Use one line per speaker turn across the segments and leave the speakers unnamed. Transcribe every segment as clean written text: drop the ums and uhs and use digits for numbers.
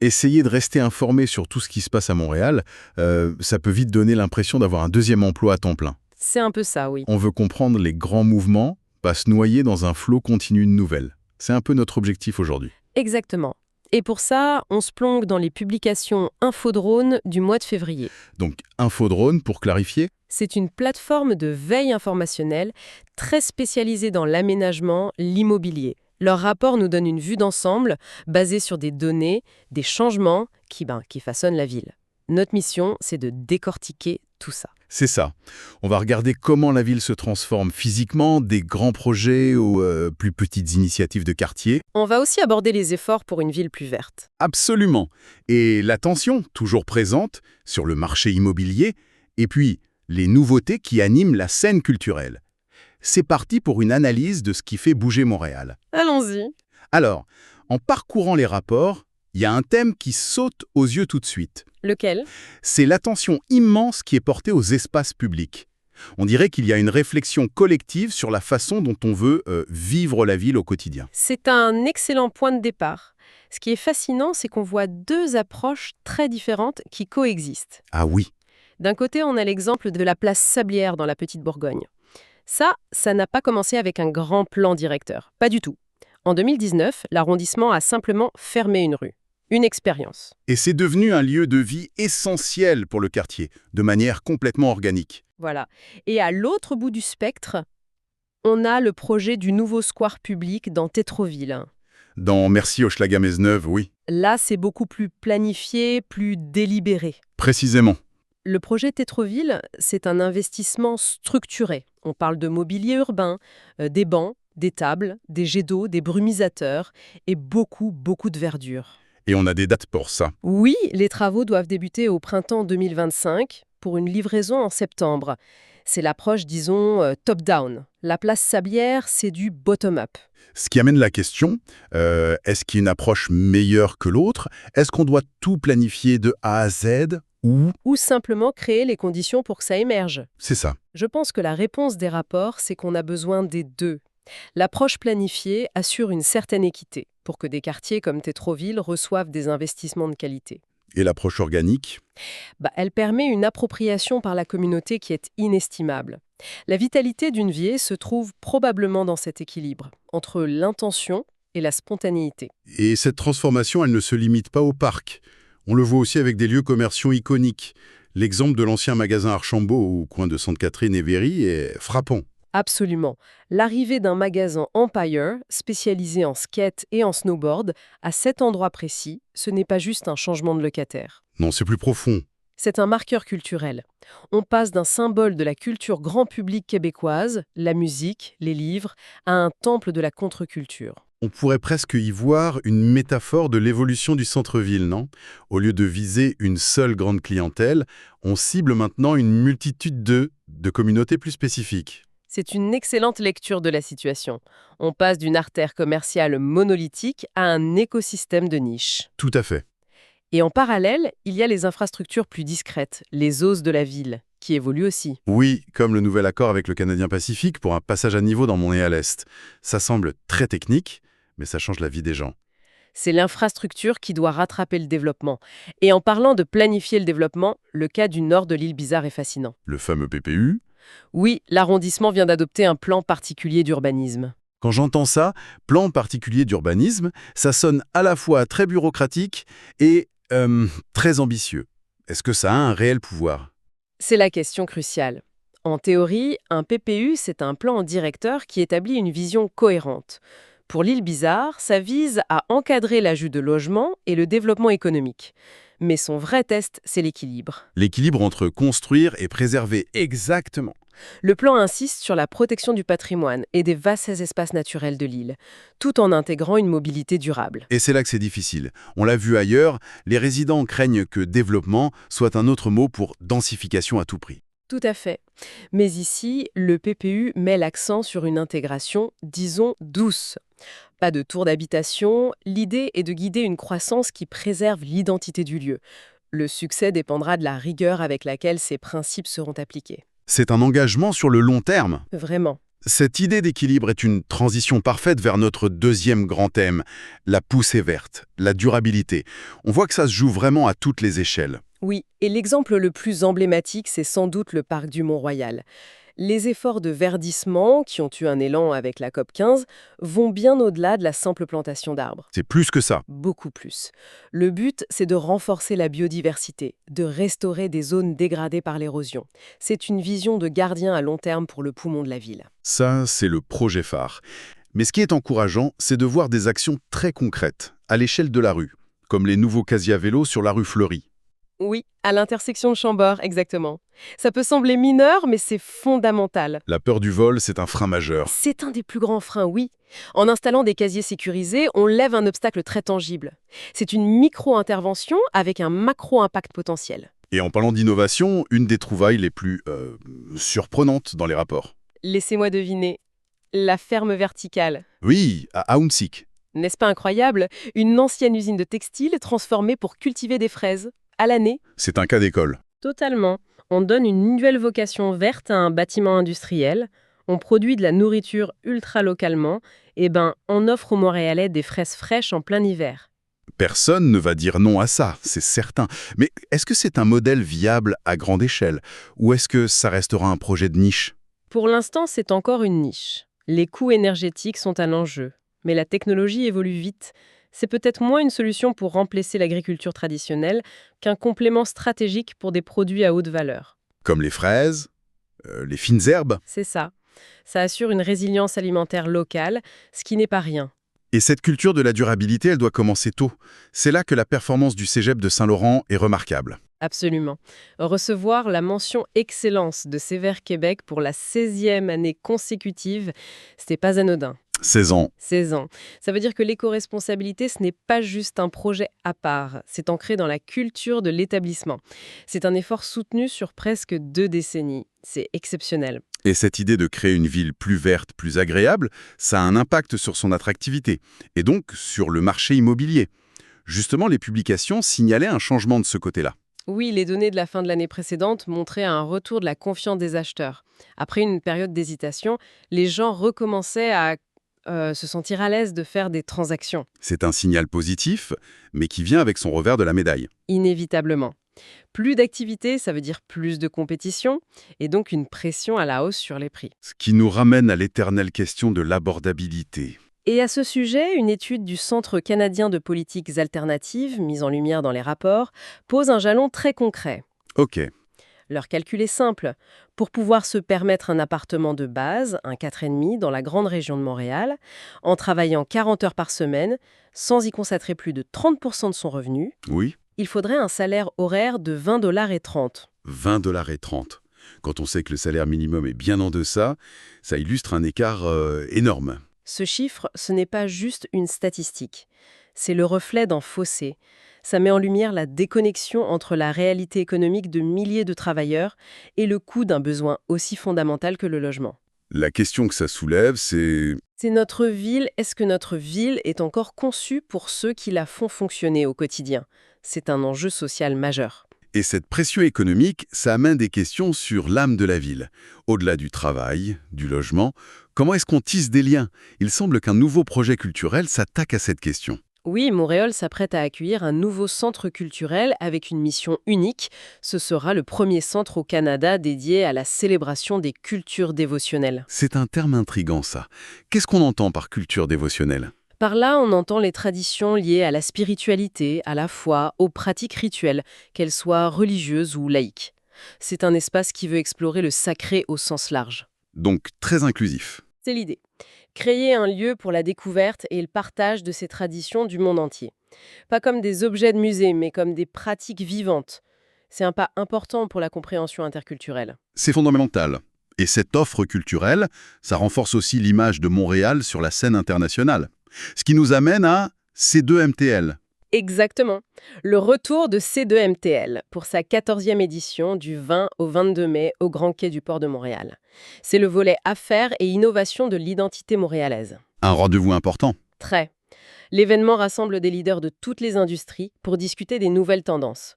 Essayer de rester informé sur tout ce qui se passe à Montréal, ça peut vite donner l'impression d'avoir un deuxième emploi à temps plein.
C'est un peu ça, oui.
On veut comprendre les grands mouvements, pas se noyer dans un flot continu de nouvelles. C'est un peu notre objectif aujourd'hui.
Exactement. Et pour ça, on se plonge dans les publications Infodrone du mois de février.
Donc, Infodrone, pour clarifier,
C'est une plateforme de veille informationnelle très spécialisée dans l'aménagement, l'immobilier. Leur rapport nous donne une vue d'ensemble basée sur des données, des changements qui façonnent la ville. Notre mission, c'est de décortiquer tout ça.
c'est ça. On va regarder comment la ville se transforme physiquement, des grands projets aux plus petites initiatives de quartier.
On va aussi aborder les efforts pour une ville plus verte.
Absolument. Et la tension, toujours présente, sur le marché immobilier, et puis les nouveautés qui animent la scène culturelle. C'est parti pour une analyse de ce qui fait bouger Montréal.
Allons-y.
Alors, en parcourant les rapports, il y a un thème qui saute aux yeux tout de suite.
Lequel?
C'est l'attention immense qui est portée aux espaces publics. On dirait qu'il y a une réflexion collective sur la façon dont on veut vivre la ville au quotidien.
C'est un excellent point de départ. Ce qui est fascinant, c'est qu'on voit deux approches très différentes qui coexistent.
Ah oui,
D'un côté, on a l'exemple de la place Sablière dans la Petite Bourgogne. Ça n'a pas commencé avec un grand plan directeur. Pas du tout. En 2019, l'arrondissement a simplement fermé une rue. Une expérience.
et c'est devenu un lieu de vie essentiel pour le quartier, de manière complètement organique.
Voilà. Et à l'autre bout du spectre, on a le projet du nouveau square public dans Tétroville.
Dans Merci Hochelaga-Maisonneuve, oui,
Là, c'est beaucoup plus planifié, plus délibéré.
précisément.
Le projet Tétroville, c'est un investissement structuré. On parle de mobilier urbain, des bancs, des tables, des jets d'eau, des brumisateurs et beaucoup de verdure.
Et on a des dates pour ça.
Oui, les travaux doivent débuter au printemps 2025 pour une livraison en septembre. C'est l'approche, disons, top-down. La place Sablière, c'est du bottom-up.
Ce qui amène la question, est-ce qu'il y a une approche meilleure que l'autre? Est-ce qu'on doit tout planifier de A à Z? Ou
Ou simplement créer les conditions pour que ça émerge.
c'est ça?
Je pense que la réponse des rapports, c'est qu'on a besoin des deux. L'approche planifiée assure une certaine équité pour que des quartiers comme Tétroville reçoivent des investissements de qualité.
Et l'approche organique?
Elle permet une appropriation par la communauté qui est inestimable. La vitalité d'une vie se trouve probablement dans cet équilibre entre l'intention et la spontanéité.
Et cette transformation, elle ne se limite pas au parc. On le voit aussi avec des lieux commerciaux iconiques. L'exemple de l'ancien magasin Archambault au coin de Sainte-Catherine et Véry est frappant.
Absolument. L'arrivée d'un magasin Empire, spécialisé en skate et en snowboard, à cet endroit précis, ce n'est pas juste un changement de locataire.
Non, c'est plus profond.
C'est un marqueur culturel. On passe d'un symbole de la culture grand public québécoise, la musique, les livres, à un temple de la contre-culture.
On pourrait presque y voir une métaphore de l'évolution du centre-ville, non? Au lieu de viser une seule grande clientèle, on cible maintenant une multitude de communautés plus spécifiques.
C'est une excellente lecture de la situation. On passe d'une artère commerciale monolithique à un écosystème de niche.
Tout à fait.
Et en parallèle, il y a les infrastructures plus discrètes, les os de la ville, qui évoluent aussi.
Oui, comme le nouvel accord avec le Canadien Pacifique pour un passage à niveau dans Montréal-Est. Ça semble très technique, mais ça change la vie des gens.
C'est l'infrastructure qui doit rattraper le développement. Et en parlant de planifier le développement, le cas du nord de l'île Bizarre est fascinant.
Le fameux PPU.
Oui, l'arrondissement vient d'adopter un plan particulier d'urbanisme.
Quand j'entends ça, plan particulier d'urbanisme, ça sonne à la fois très bureaucratique et très ambitieux. Est-ce que ça a un réel pouvoir?
C'est la question cruciale. En théorie, un PPU, c'est un plan directeur qui établit une vision cohérente. Pour l'île Bizarre, ça vise à encadrer l'ajout de logements et le développement économique. Mais son vrai test, c'est l'équilibre.
L'équilibre entre construire et préserver, exactement.
Le plan insiste sur la protection du patrimoine et des vastes espaces naturels de l'île, tout en intégrant une mobilité durable.
Et c'est là que c'est difficile. On l'a vu ailleurs, les résidents craignent que développement soit un autre mot pour densification à tout prix.
Tout à fait. Mais ici, le PPU met l'accent sur une intégration, disons, douce. Pas de tour d'habitation, l'idée est de guider une croissance qui préserve l'identité du lieu. Le succès dépendra de la rigueur avec laquelle ces principes seront appliqués.
C'est un engagement sur le long terme.
Vraiment.
Cette idée d'équilibre est une transition parfaite vers notre deuxième grand thème, la poussée verte, la durabilité. On voit que ça se joue vraiment à toutes les échelles.
Oui, et l'exemple le plus emblématique, c'est sans doute le parc du Mont-Royal. Les efforts de verdissement, qui ont eu un élan avec la COP15, vont bien au-delà de la simple plantation d'arbres.
C'est plus que ça.
Beaucoup plus. Le but, c'est de renforcer la biodiversité, de restaurer des zones dégradées par l'érosion. C'est une vision de gardien à long terme pour le poumon de la ville.
Ça, c'est le projet phare. Mais ce qui est encourageant, c'est de voir des actions très concrètes, à l'échelle de la rue, comme les nouveaux casiers à vélo sur la rue Fleury.
Oui, à l'intersection de Chambord, exactement. Ça peut sembler mineur, mais c'est fondamental.
La peur du vol, c'est un frein majeur.
C'est un des plus grands freins, oui. En installant des casiers sécurisés, on lève un obstacle très tangible. C'est une micro-intervention avec un macro-impact potentiel.
Et en parlant d'innovation, une des trouvailles les plus surprenantes dans les rapports.
Laissez-moi deviner. La ferme verticale.
Oui, à Aounsic.
N'est-ce pas incroyable? Une ancienne usine de textile transformée pour cultiver des fraises. À l'année.
C'est un cas d'école.
Totalement. On donne une nouvelle vocation verte à un bâtiment industriel. On produit de la nourriture ultra localement. Et on offre aux Montréalais des fraises fraîches en plein hiver.
Personne ne va dire non à ça, c'est certain. Mais est-ce que c'est un modèle viable à grande échelle? Ou est-ce que ça restera un projet de niche?
Pour l'instant, c'est encore une niche. Les coûts énergétiques sont un enjeu. Mais la technologie évolue vite. C'est peut-être moins une solution pour remplacer l'agriculture traditionnelle qu'un complément stratégique pour des produits à haute valeur.
Comme les fraises, les fines herbes.
C'est ça. Ça assure une résilience alimentaire locale, ce qui n'est pas rien.
Et cette culture de la durabilité, elle doit commencer tôt. C'est là que la performance du cégep de Saint-Laurent est remarquable.
Absolument. Recevoir la mention Excellence de Sévère Québec pour la 16e année consécutive, c'était pas anodin.
16 ans.
16 ans. Ça veut dire que l'éco-responsabilité, ce n'est pas juste un projet à part. C'est ancré dans la culture de l'établissement. C'est un effort soutenu sur presque 2 décennies. C'est exceptionnel.
Et cette idée de créer une ville plus verte, plus agréable, ça a un impact sur son attractivité, et donc sur le marché immobilier. Justement, les publications signalaient un changement de ce côté-là.
Oui, les données de la fin de l'année précédente montraient un retour de la confiance des acheteurs. Après une période d'hésitation, les gens recommençaient à se sentir à l'aise de faire des transactions.
C'est un signal positif, mais qui vient avec son revers de la médaille.
Inévitablement. Plus d'activité, ça veut dire plus de compétition, et donc une pression à la hausse sur les prix.
Ce qui nous ramène à l'éternelle question de l'abordabilité.
Et à ce sujet, une étude du Centre canadien de politiques alternatives, mise en lumière dans les rapports, pose un jalon très concret.
Ok,
Leur calcul est simple. Pour pouvoir se permettre un appartement de base, un 4,5 dans la grande région de Montréal, en travaillant 40 heures par semaine, sans y consacrer plus de 30% de son revenu,
oui,
il faudrait un salaire horaire de 20,30 $.
20,30 $. Quand on sait que le salaire minimum est bien en deçà, ça illustre un écart énorme.
Ce chiffre, ce n'est pas juste une statistique. C'est le reflet d'un fossé. Ça met en lumière la déconnexion entre la réalité économique de milliers de travailleurs et le coût d'un besoin aussi fondamental que le logement.
La question que ça soulève, c'est...
C'est notre ville. Est-ce que notre ville est encore conçue pour ceux qui la font fonctionner au quotidien? C'est un enjeu social majeur.
Et cette pression économique, ça amène des questions sur l'âme de la ville. Au-delà du travail, du logement, comment est-ce qu'on tisse des liens? Il semble qu'un nouveau projet culturel s'attaque à cette question.
Oui, Montréal s'apprête à accueillir un nouveau centre culturel avec une mission unique. Ce sera le premier centre au Canada dédié à la célébration des cultures dévotionnelles.
C'est un terme intriguant, ça. Qu'est-ce qu'on entend par culture dévotionnelle?
Par là, on entend les traditions liées à la spiritualité, à la foi, aux pratiques rituelles, qu'elles soient religieuses ou laïques. C'est un espace qui veut explorer le sacré au sens large.
Donc très inclusif.
C'est l'idée. Créer un lieu pour la découverte et le partage de ces traditions du monde entier. Pas comme des objets de musée, mais comme des pratiques vivantes. C'est un pas important pour la compréhension interculturelle.
C'est fondamental. Et cette offre culturelle, ça renforce aussi l'image de Montréal sur la scène internationale. Ce qui nous amène à C2MTL.
Exactement. Le retour de C2MTL pour sa 14e édition du 20 au 22 mai au Grand Quai du Port de Montréal. C'est le volet affaires et innovation de l'identité montréalaise.
Un rendez-vous important.
Très. L'événement rassemble des leaders de toutes les industries pour discuter des nouvelles tendances.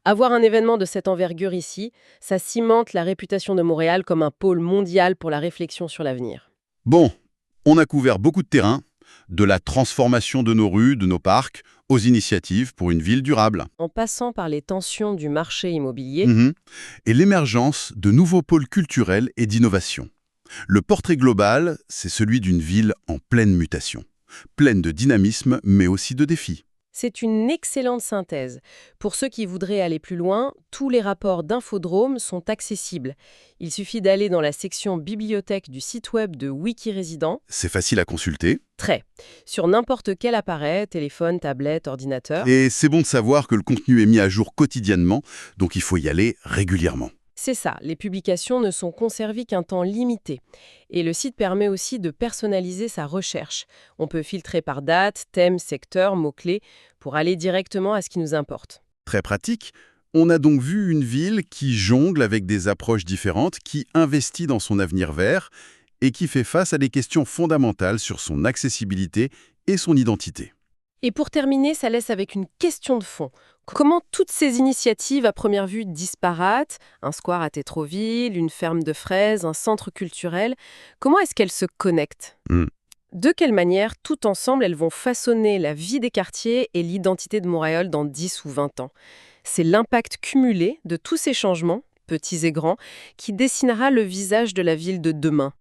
Avoir un événement de cette envergure ici, ça cimente la réputation de Montréal comme un pôle mondial pour la réflexion sur l'avenir.
Bon, on a couvert beaucoup de terrain, de la transformation de nos rues, de nos parcs, aux initiatives pour une ville durable.
En passant par les tensions du marché immobilier,
Mhm. Et l'émergence de nouveaux pôles culturels et d'innovation. Le portrait global, c'est celui d'une ville en pleine mutation, pleine de dynamisme, mais aussi de défis.
c'est une excellente synthèse. Pour ceux qui voudraient aller plus loin, tous les rapports d'Infodrome sont accessibles. Il suffit d'aller dans la section bibliothèque du site web de Wikirésident,
C'est facile à consulter,
Très, sur n'importe quel appareil, téléphone, tablette, ordinateur.
et c'est bon de savoir que le contenu est mis à jour quotidiennement, donc il faut y aller régulièrement.
C'est ça, les publications ne sont conservées qu'un temps limité. Et le site permet aussi de personnaliser sa recherche. On peut filtrer par date, thème, secteur, mots-clés, pour aller directement à ce qui nous importe.
Très pratique, on a donc vu une ville qui jongle avec des approches différentes, qui investit dans son avenir vert et qui fait face à des questions fondamentales sur son accessibilité et son identité.
Et pour terminer, ça laisse avec une question de fond. Comment toutes ces initiatives à première vue disparates, un square à Tétroville, une ferme de fraises, un centre culturel, comment est-ce qu'elles se connectent?
Hmm.
De quelle manière, tout ensemble, elles vont façonner la vie des quartiers et l'identité de Montréal dans 10 ou 20 ans? C'est l'impact cumulé de tous ces changements, petits et grands, qui dessinera le visage de la ville de demain.